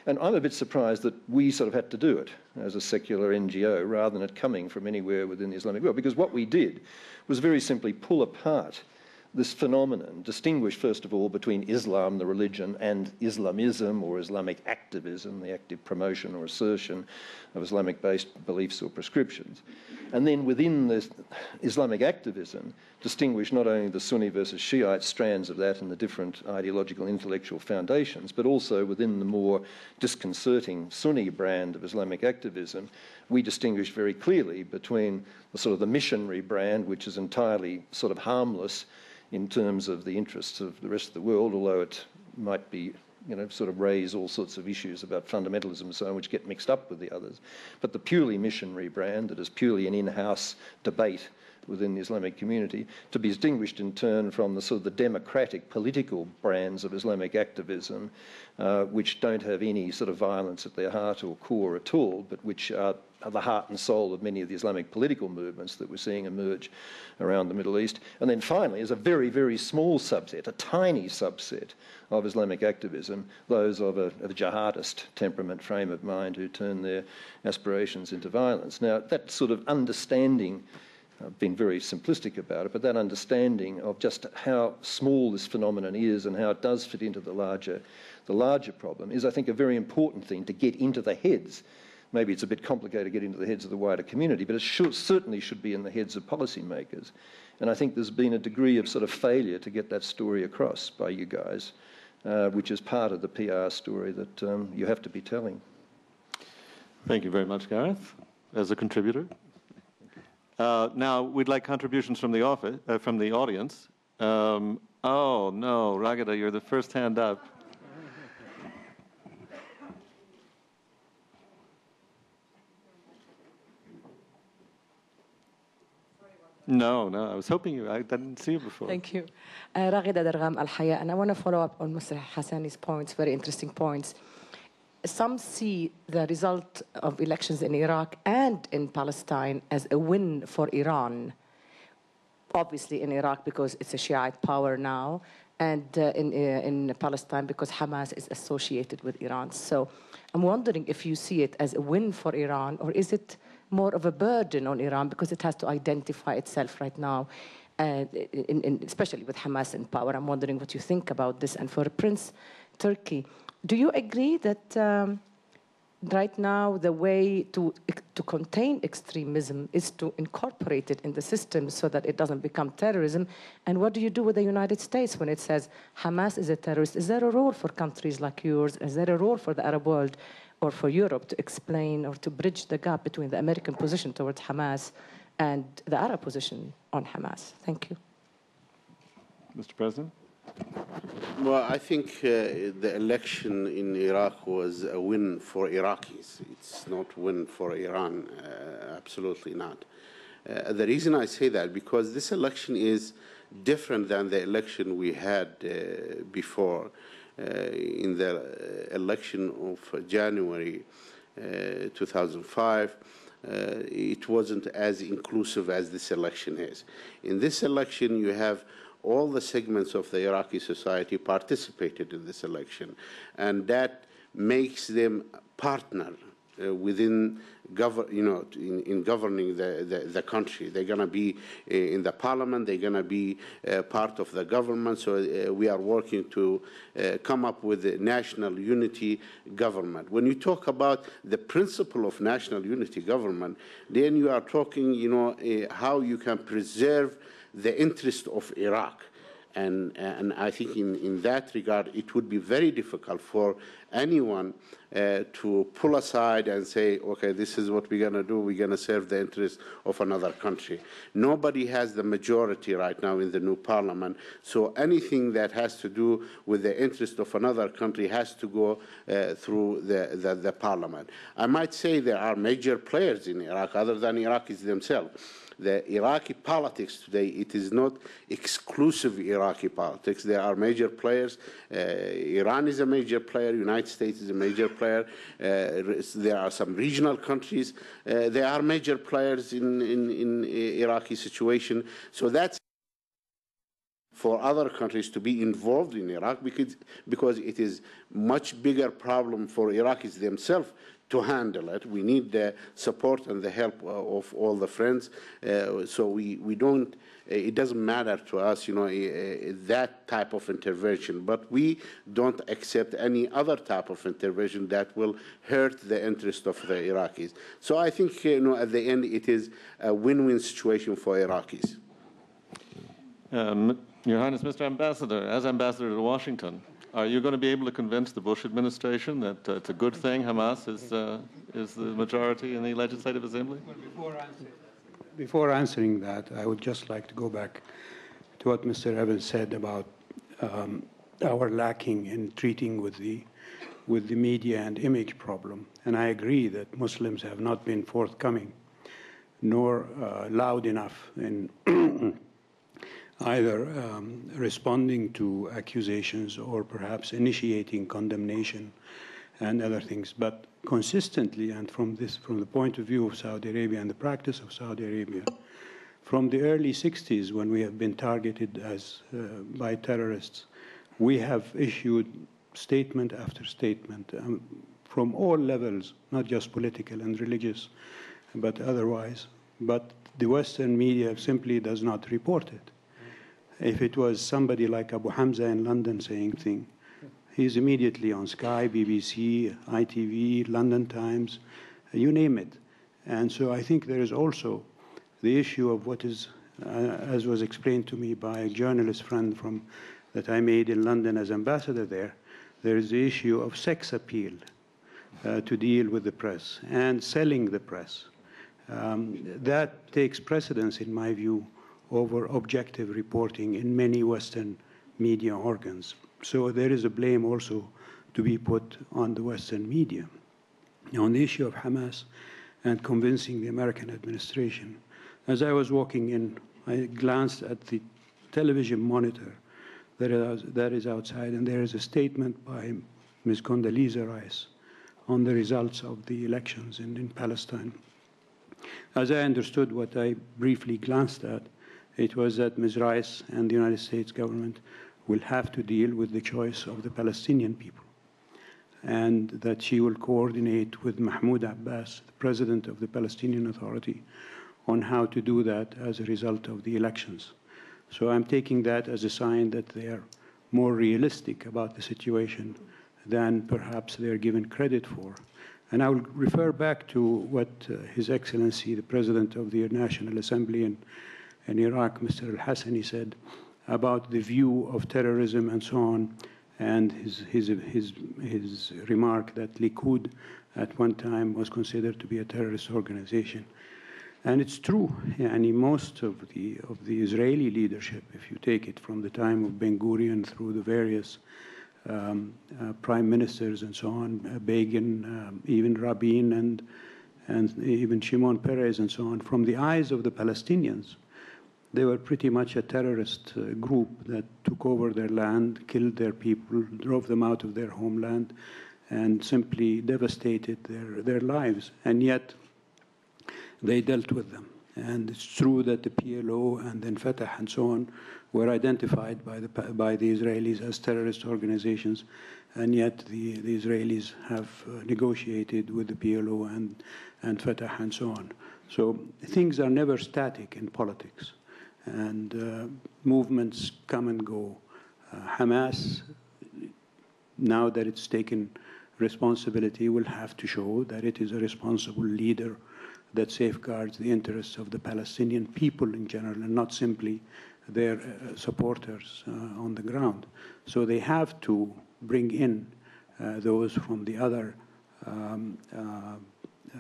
And I'm a bit surprised that we sort of had to do it as a secular NGO rather than it coming from anywhere within the Islamic world, because what we did was very simply pull apart this phenomenon, distinguish first of all between Islam, the religion, and Islamism or Islamic activism, the active promotion or assertion of Islamic-based beliefs or prescriptions. And then within this Islamic activism, distinguish not only the Sunni versus Shiite strands of that and the different ideological intellectual foundations, but also within the more disconcerting Sunni brand of Islamic activism, we distinguish very clearly between the sort of the missionary brand, which is entirely sort of harmless in terms of the interests of the rest of the world, although it might be, sort of raise all sorts of issues about fundamentalism and so on, which get mixed up with the others. But the purely missionary brand, that is purely an in-house debate within the Islamic community, to be distinguished in turn from the sort of the democratic political brands of Islamic activism, which don't have any sort of violence at their heart or core at all, but which are the heart and soul of many of the Islamic political movements that we're seeing emerge around the Middle East. And then finally, as a very, very small subset, a tiny subset of Islamic activism, those of a jihadist temperament, frame of mind, who turn their aspirations into violence. Now, that sort of understanding, I've been very simplistic about it, but that understanding of just how small this phenomenon is and how it does fit into the larger problem is, I think, a very important thing to get into the heads. Maybe it's a bit complicated to get into the heads of the wider community, but it certainly should be in the heads of policymakers. And I think there's been a degree of sort of failure to get that story across by you guys, which is part of the PR story that you have to be telling. Thank you very much, Gareth, as a contributor. Now, we'd like contributions from the audience. Oh, no, Ragada, you're the first hand up. No, I was hoping I didn't see you before. Thank you. Raghida Dargham Al-Haya, and I want to follow up on Mr. Hassani's points, very interesting points. Some see the result of elections in Iraq and in Palestine as a win for Iran. Obviously in Iraq because it's a Shiite power now, and in Palestine because Hamas is associated with Iran. So I'm wondering if you see it as a win for Iran, or is it more of a burden on Iran because it has to identify itself right now, especially with Hamas in power. I'm wondering what you think about this. And for Prince Turki, do you agree that right now the way to contain extremism is to incorporate it in the system so that it doesn't become terrorism? And what do you do with the United States when it says Hamas is a terrorist? Is there a role for countries like yours? Is there a role for the Arab world or for Europe to explain or to bridge the gap between the American position towards Hamas and the Arab position on Hamas? Thank you. Mr. President? Well, I think the election in Iraq was a win for Iraqis. It's not a win for Iran, absolutely not. The reason I say that, because this election is different than the election we had before. In the election of January 2005, it wasn't as inclusive as this election is. In this election, you have all the segments of the Iraqi society participated in this election, and that makes them partner within in governing the country. They're going to be in the parliament, they're going to be part of the government, so we are working to come up with a national unity government. When you talk about the principle of national unity government, then you are talking, how you can preserve the interest of Iraq. And I think in that regard, it would be very difficult for anyone to pull aside and say, okay, this is what we're going to do. We're going to serve the interest of another country. Nobody has the majority right now in the new parliament. So anything that has to do with the interest of another country has to go through the parliament. I might say there are major players in Iraq other than Iraqis themselves. the Iraqi politics today, it is not exclusive Iraqi politics. There are major players. Iran is a major player. United States is a major player. There are some regional countries. There are major players in Iraqi situation. So that's for other countries to be involved in Iraq because it is much bigger problem for Iraqis themselves to handle it. We need the support and the help of all the friends. So we don't, it doesn't matter to us, you know, that type of intervention, but we don't accept any other type of intervention that will hurt the interest of the Iraqis. So I think, you know, at the end, it is a win-win situation for Iraqis. Your Highness, Mr. Ambassador, as Ambassador to Washington, are you going to be able to convince the Bush administration that it's a good thing Hamas is the majority in the Legislative Assembly? Well, before answering that, I would just like to go back to what Mr. Evans said about our lacking in treating with the media and image problem. And I agree that Muslims have not been forthcoming nor loud enough in either responding to accusations or perhaps initiating condemnation and other things. But consistently, and from the point of view of Saudi Arabia and the practice of Saudi Arabia, from the early 60s when we have been targeted by terrorists, we have issued statement after statement from all levels, not just political and religious, but otherwise. But the Western media simply does not report it. If it was somebody like Abu Hamza in London saying things, he's immediately on Sky, BBC, ITV, London Times, you name it. And so I think there is also the issue of what is, as was explained to me by a journalist friend that I made in London as ambassador there is the issue of sex appeal to deal with the press and selling the press. That takes precedence, in my view, over objective reporting in many Western media organs. So there is a blame also to be put on the Western media. Now, on the issue of Hamas and convincing the American administration, as I was walking in, I glanced at the television monitor that is outside, and there is a statement by Ms. Condoleezza Rice on the results of the elections in Palestine. As I understood what I briefly glanced at, it was that Ms. Rice and the United States government will have to deal with the choice of the Palestinian people, and that she will coordinate with Mahmoud Abbas, the president of the Palestinian Authority, on how to do that as a result of the elections. So I'm taking that as a sign that they are more realistic about the situation than perhaps they're given credit for. And I will refer back to what His Excellency, the President of the National Assembly in Iraq, Mr. Alhasani, said about the view of terrorism and so on, and his remark that Likud at one time was considered to be a terrorist organization. And it's true, and most of the Israeli leadership, if you take it from the time of Ben Gurion through the various prime ministers and so on, Begin, even Rabin, and even Shimon Peres and so on, from the eyes of the Palestinians, they were pretty much a terrorist group that took over their land, killed their people, drove them out of their homeland, and simply devastated their lives. And yet, they dealt with them. And it's true that the PLO and then Fatah and so on were identified by the Israelis as terrorist organizations, and yet the Israelis have negotiated with the PLO and Fatah and so on. So things are never static in politics, and movements come and go. Hamas, now that it's taken responsibility, will have to show that it is a responsible leader that safeguards the interests of the Palestinian people in general, and not simply their supporters on the ground. So they have to bring in those from the other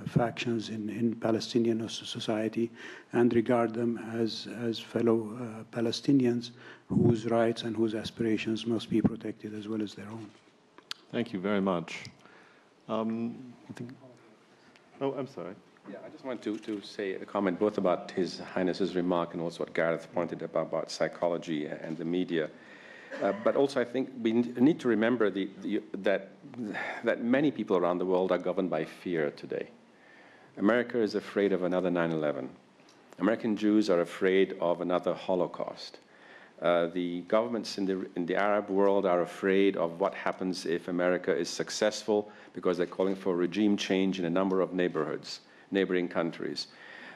factions in Palestinian society and regard them as fellow Palestinians whose rights and whose aspirations must be protected as well as their own. Thank you very much. I think, oh, I'm sorry. Yeah, I just want to say a comment both about His Highness's remark and also what Gareth pointed about psychology and the media. But also, I think we need to remember that many people around the world are governed by fear today. America is afraid of another 9/11. American Jews are afraid of another Holocaust. The governments in the Arab world are afraid of what happens if America is successful because they're calling for regime change in a number of neighboring countries.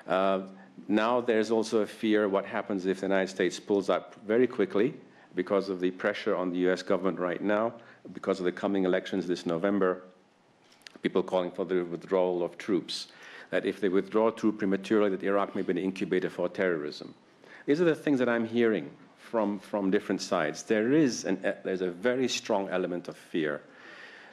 Now there's also a fear what happens if the United States pulls up very quickly because of the pressure on the US government right now, because of the coming elections this November, people calling for the withdrawal of troops, that if they withdraw troops prematurely, that Iraq may be an incubator for terrorism. These are the things that I'm hearing from different sides. There's a very strong element of fear.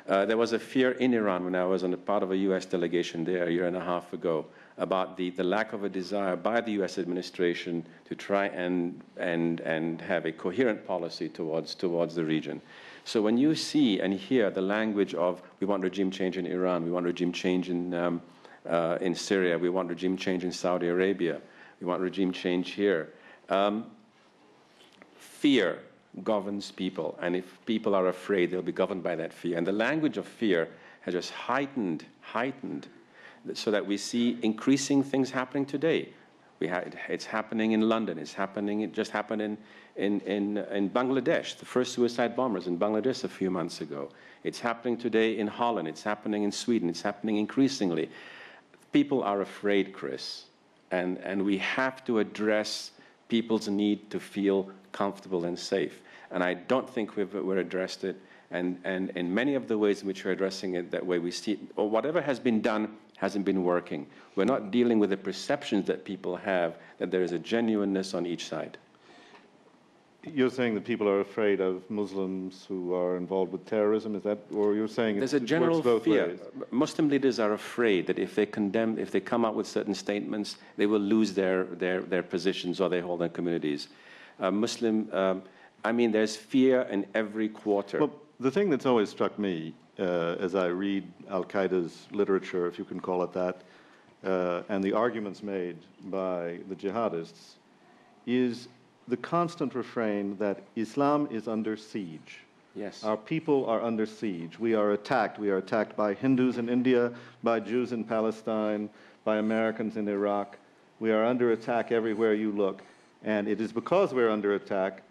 There was a fear in Iran when I was on a part of a US delegation there a year and a half ago about the lack of a desire by the US administration to try and have a coherent policy towards the region. So when you see and hear the language of we want regime change in Iran, we want regime change in Syria, we want regime change in Saudi Arabia, we want regime change here, fear governs people, and if people are afraid, they'll be governed by that fear. And the language of fear has just heightened, so that we see increasing things happening today. It's happening in London. It just happened in Bangladesh, the first suicide bombers in Bangladesh a few months ago. It's happening today in Holland. It's happening in Sweden. It's happening increasingly. People are afraid, Chris, and we have to address people's need to feel comfortable and safe. And I don't think we've addressed it. And in many of the ways in which we're addressing it that way, we see, or whatever has been done hasn't been working. We're not dealing with the perceptions that people have that there is a genuineness on each side. You're saying that people are afraid of Muslims who are involved with terrorism, is that, or you're saying there's a general both fear. Ways? Muslim leaders are afraid that if they come out with certain statements, they will lose their positions or they hold their communities. There's fear in every quarter. Well, the thing that's always struck me as I read Al-Qaeda's literature, if you can call it that, and the arguments made by the jihadists, is the constant refrain that Islam is under siege. Yes. Our people are under siege. We are attacked. We are attacked by Hindus in India, by Jews in Palestine, by Americans in Iraq. We are under attack everywhere you look. And it is because we're under attack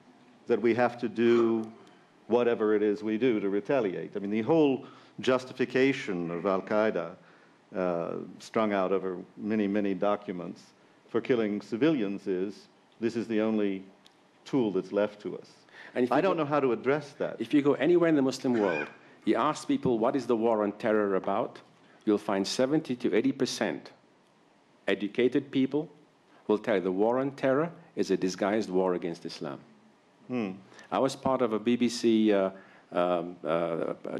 that we have to do whatever it is we do to retaliate. I mean, the whole justification of Al-Qaeda, strung out over many, many documents, for killing civilians is, this is the only tool that's left to us. And I don't know how to address that. If you go anywhere in the Muslim world, you ask people, what is the war on terror about? You'll find 70 to 80% educated people will tell you the war on terror is a disguised war against Islam. I was part of a BBC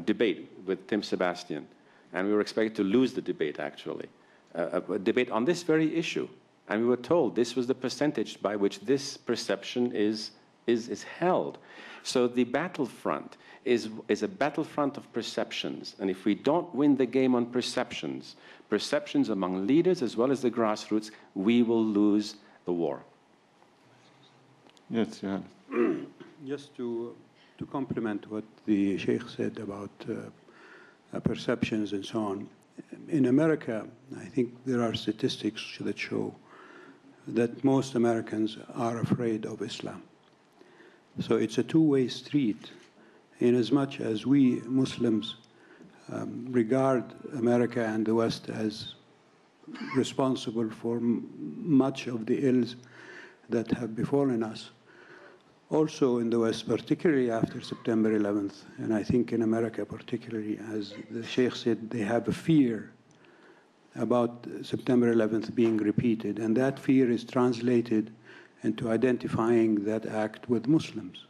debate with Tim Sebastian, and we were expected to lose the debate, actually. A debate on this very issue. And we were told this was the percentage by which this perception is held. So the battlefront is a battlefront of perceptions. And if we don't win the game on perceptions among leaders as well as the grassroots, we will lose the war. Yes, yeah. Just to complement what the Sheikh said about perceptions and so on. In America, I think there are statistics that show that most Americans are afraid of Islam. So it's a two-way street, in as much as we Muslims regard America and the West as responsible for much of the ills that have befallen us. Also in the West, particularly after September 11th, and I think in America particularly, as the Sheikh said, they have a fear about September 11th being repeated, and that fear is translated into identifying that act with Muslims.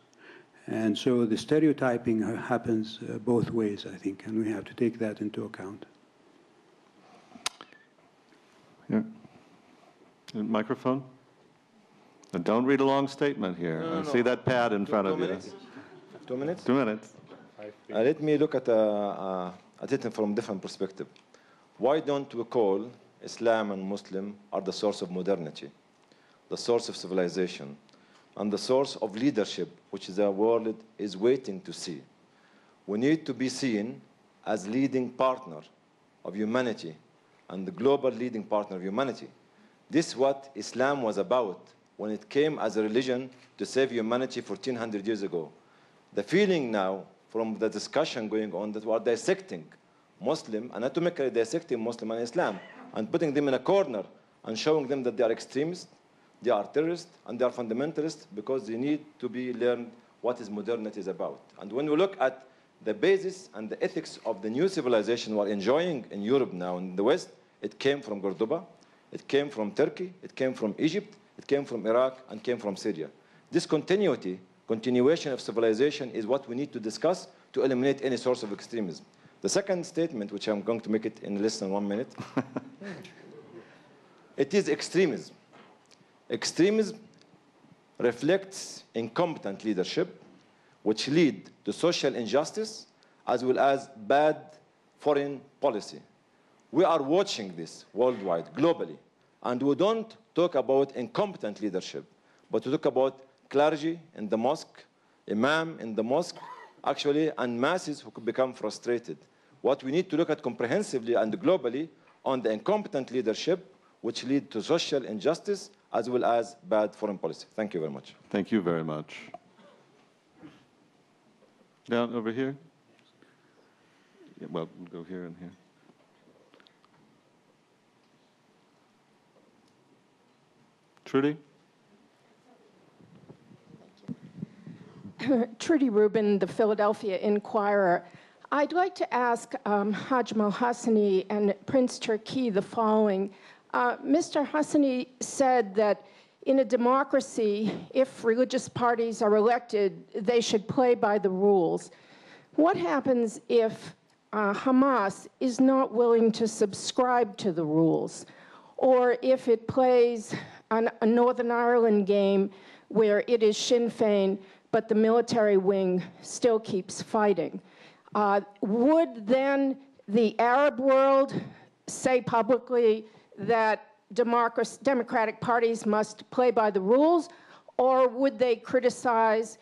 And so the stereotyping happens both ways, I think, and we have to take that into account. Yeah. Microphone? And don't read a long statement here. No. I see that pad in front of you. 2 minutes? 2 minutes. Let me look at it from different perspective. Why don't we call Islam and Muslim are the source of modernity, the source of civilization, and the source of leadership, which the world is waiting to see. We need to be seen as leading partner of humanity and the global leading partner of humanity. This is what Islam was about when it came as a religion to save humanity 1400 years ago. The feeling now from the discussion going on that we are dissecting Muslim, anatomically dissecting Muslim and Islam, and putting them in a corner and showing them that they are extremists, they are terrorists, and they are fundamentalists because they need to be learned what is modernity is about. And when we look at the basis and the ethics of the new civilization we're enjoying in Europe now in the West, it came from Cordoba, it came from Turkey, it came from Egypt, it came from Iraq, and came from Syria. This continuation of civilization is what we need to discuss to eliminate any source of extremism. The second statement, which I'm going to make it in less than 1 minute, it is extremism. Extremism reflects incompetent leadership, which lead to social injustice as well as bad foreign policy. We are watching this worldwide, globally, and we don't talk about incompetent leadership, but we talk about clergy in the mosque, imam in the mosque, actually, and masses who could become frustrated. What we need to look at comprehensively and globally on the incompetent leadership, which lead to social injustice as well as bad foreign policy. Thank you very much. Thank you very much. Down over here. Yeah, well, we'll go here and here. Trudy? Trudy Rubin, the Philadelphia Inquirer. I'd like to ask Hajim Alhasani and Prince Turki the following. Mr. Hassani said that in a democracy, if religious parties are elected, they should play by the rules. What happens if Hamas is not willing to subscribe to the rules? Or if it plays a Northern Ireland game where it is Sinn Féin, but the military wing still keeps fighting? Would then the Arab world say publicly that democratic parties must play by the rules, or would they criticize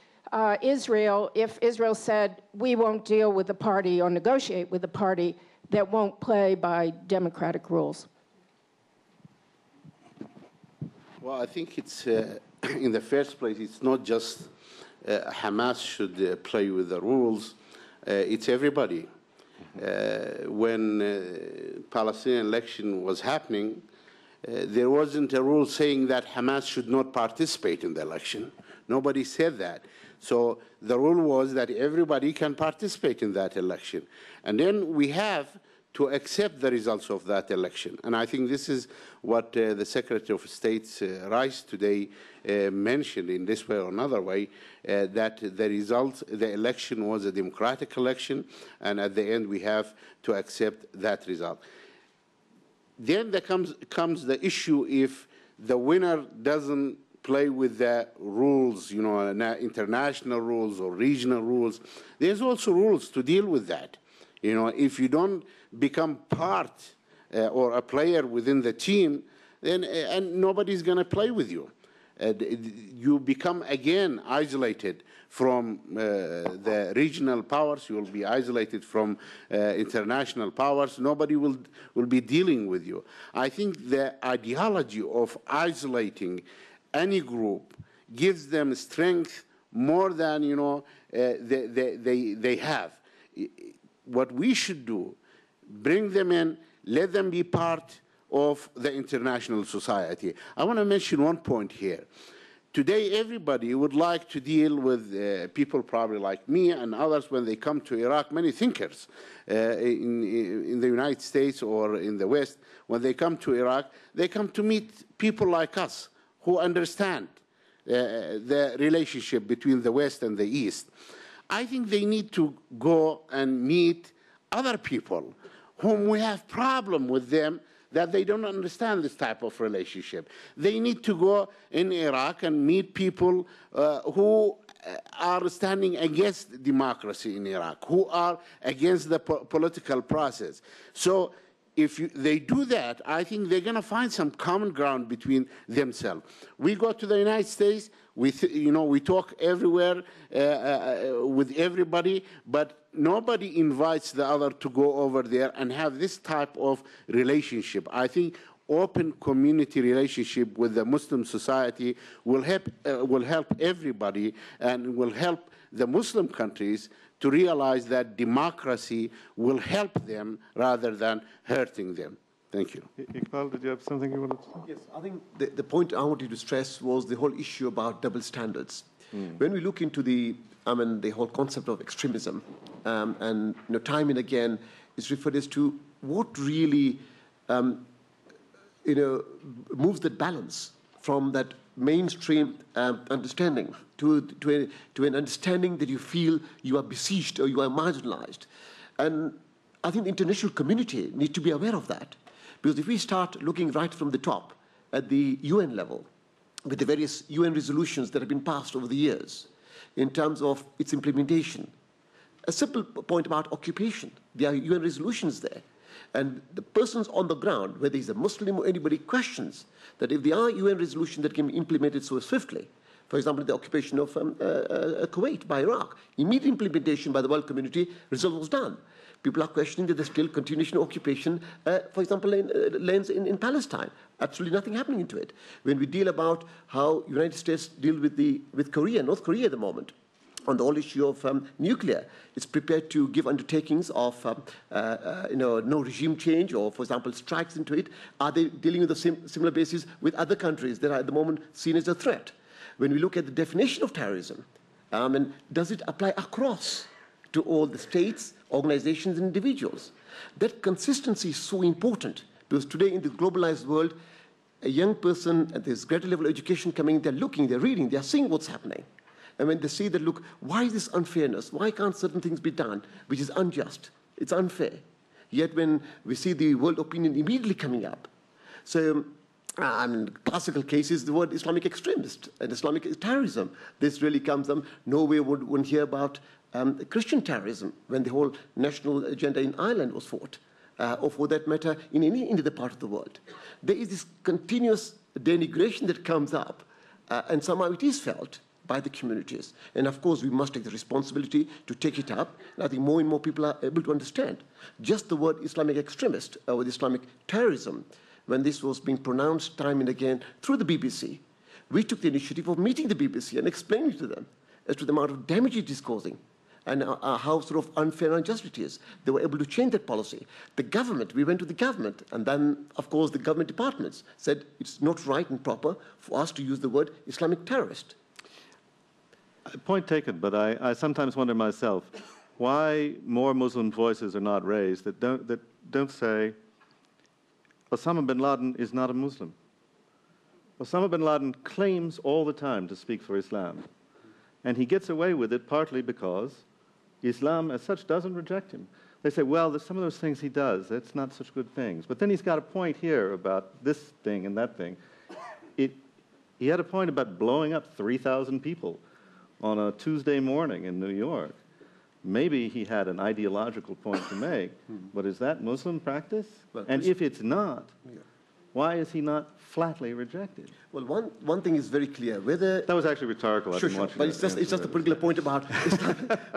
Israel if Israel said, we won't deal with a party or negotiate with a party that won't play by democratic rules? Well, I think it's, in the first place, it's not just Hamas should play with the rules, it's everybody. When Palestinian election was happening, there wasn't a rule saying that Hamas should not participate in the election. Nobody said that. So the rule was that everybody can participate in that election. And then we have to accept the results of that election. And I think this is what the Secretary of State's Rice today mentioned in this way or another way, that the result, the election was a democratic election, and at the end we have to accept that result. Then there comes the issue if the winner doesn't play with the rules, you know, international rules or regional rules. There's also rules to deal with that. You know, if you don't become part or a player within the team, then and nobody's going to play with you. You become again isolated from the regional powers. You will be isolated from international powers. Nobody will be dealing with you. I think the ideology of isolating any group gives them strength more than, you know, they have. What we should do, bring them in, let them be part of the international society. I want to mention one point here. Today, everybody would like to deal with people probably like me and others when they come to Iraq, many thinkers in the United States or in the West, when they come to Iraq, they come to meet people like us who understand the relationship between the West and the East. I think they need to go and meet other people whom we have problem with them, that they don't understand this type of relationship. They need to go in Iraq and meet people who are standing against democracy in Iraq, who are against the political process. So if they do that, I think they're going to find some common ground between themselves. We go to the United States, we talk everywhere with everybody, but nobody invites the other to go over there and have this type of relationship. I think open community relationship with the Muslim society will help everybody and will help the Muslim countries to realize that democracy will help them rather than hurting them. Thank you. Iqbal, did you have something you wanted to say? Yes, I think the point I wanted to stress was the whole issue about double standards. When we look into the whole concept of extremism, and time and again, it's referred as to what really moves that balance from that mainstream understanding to an understanding that you feel you are besieged or you are marginalized. And I think the international community needs to be aware of that. Because if we start looking right from the top at the UN level, with the various UN resolutions that have been passed over the years, in terms of its implementation, a simple point about occupation, there are UN resolutions there. And the persons on the ground, whether he's a Muslim or anybody, questions that if there are UN resolutions that can be implemented so swiftly, for example, the occupation of Kuwait by Iraq, immediate implementation by the world community, result was done. People are questioning that there's still continuation of occupation, for example, in lands in Palestine. Absolutely nothing happening into it. When we deal about how United States deal with Korea, North Korea at the moment, on the whole issue of nuclear, it's prepared to give undertakings of no regime change or, for example, strikes into it. Are they dealing with the similar basis with other countries that are at the moment seen as a threat? When we look at the definition of terrorism, and does it apply across to all the states, organizations, and individuals? That consistency is so important because today in the globalized world, a young person at this greater level of education coming, they're looking, they're reading, they're seeing what's happening. And when they see that, look, why is this unfairness? Why can't certain things be done, which is unjust? It's unfair. Yet when we see the world opinion immediately coming up, so classical case is the word Islamic extremist and Islamic terrorism. This really comes from, no way would one hear about Christian terrorism when the whole national agenda in Ireland was fought, or for that matter, in any other part of the world. There is this continuous denigration that comes up, and somehow it is felt by the communities. And of course, we must take the responsibility to take it up. And I think more and more people are able to understand. Just the word Islamic extremist or Islamic terrorism, when this was being pronounced time and again through the BBC, we took the initiative of meeting the BBC and explaining to them as to the amount of damage it is causing and how sort of unfair and unjust it is. They were able to change that policy. The government, we went to the government, and then, of course, the government departments said it's not right and proper for us to use the word Islamic terrorist. Point taken, but I sometimes wonder myself why more Muslim voices are not raised that don't say Osama bin Laden is not a Muslim. Osama bin Laden claims all the time to speak for Islam, and he gets away with it partly because Islam as such doesn't reject him. They say, well, some of those things he does, that's not such good things. But then he's got a point here about this thing and that thing. He had a point about blowing up 3,000 people on a Tuesday morning in New York. Maybe he had an ideological point to make, but is that Muslim practice? Well, and if it's not, why is he not flatly rejected? Well, one thing is very clear, whether... That was actually rhetorical. Sure, but it's just a particular point about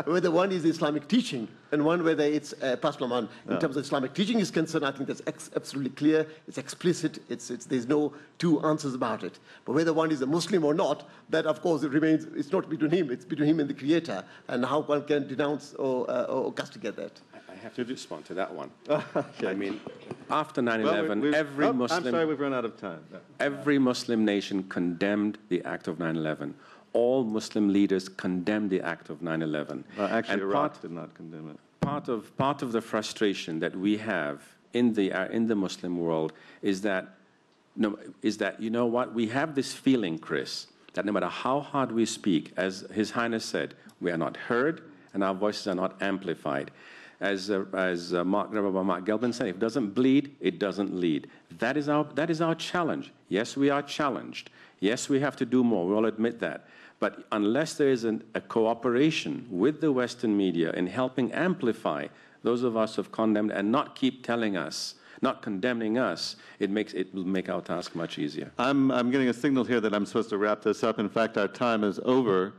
whether one is Islamic teaching and one whether it's passed on. In terms of Islamic teaching is concerned, I think that's absolutely clear, it's explicit, there's no two answers about it. But whether one is a Muslim or not, that of course it remains, it's not between him, it's between him and the Creator, and how one can denounce or castigate that. I have to respond to that one. Okay. I mean, after 9/11, every Muslim... I'm sorry, we've run out of time. Every Muslim nation condemned the act of 9/11. All Muslim leaders condemned the act of 9/11. Actually, Iraq did not condemn it. Part of the frustration that we have in the Muslim world is that you know what, we have this feeling, Chris, that no matter how hard we speak, as His Highness said, we are not heard and our voices are not amplified. As Mark Gelban said, if it doesn't bleed, it doesn't lead. That is our challenge. Yes, we are challenged. Yes, we have to do more. We all admit that. But unless there is a cooperation with the Western media in helping amplify those of us who have condemned and not keep telling us, not condemning us, it will make our task much easier. I'm getting a signal here that I'm supposed to wrap this up. In fact, our time is over.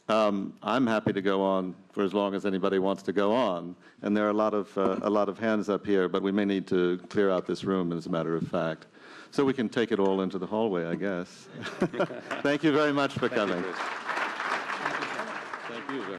I'm happy to go on for as long as anybody wants to go on, and there are a lot of hands up here, but we may need to clear out this room, as a matter of fact, so we can take it all into the hallway, I guess. Thank you very much for coming. Thank you.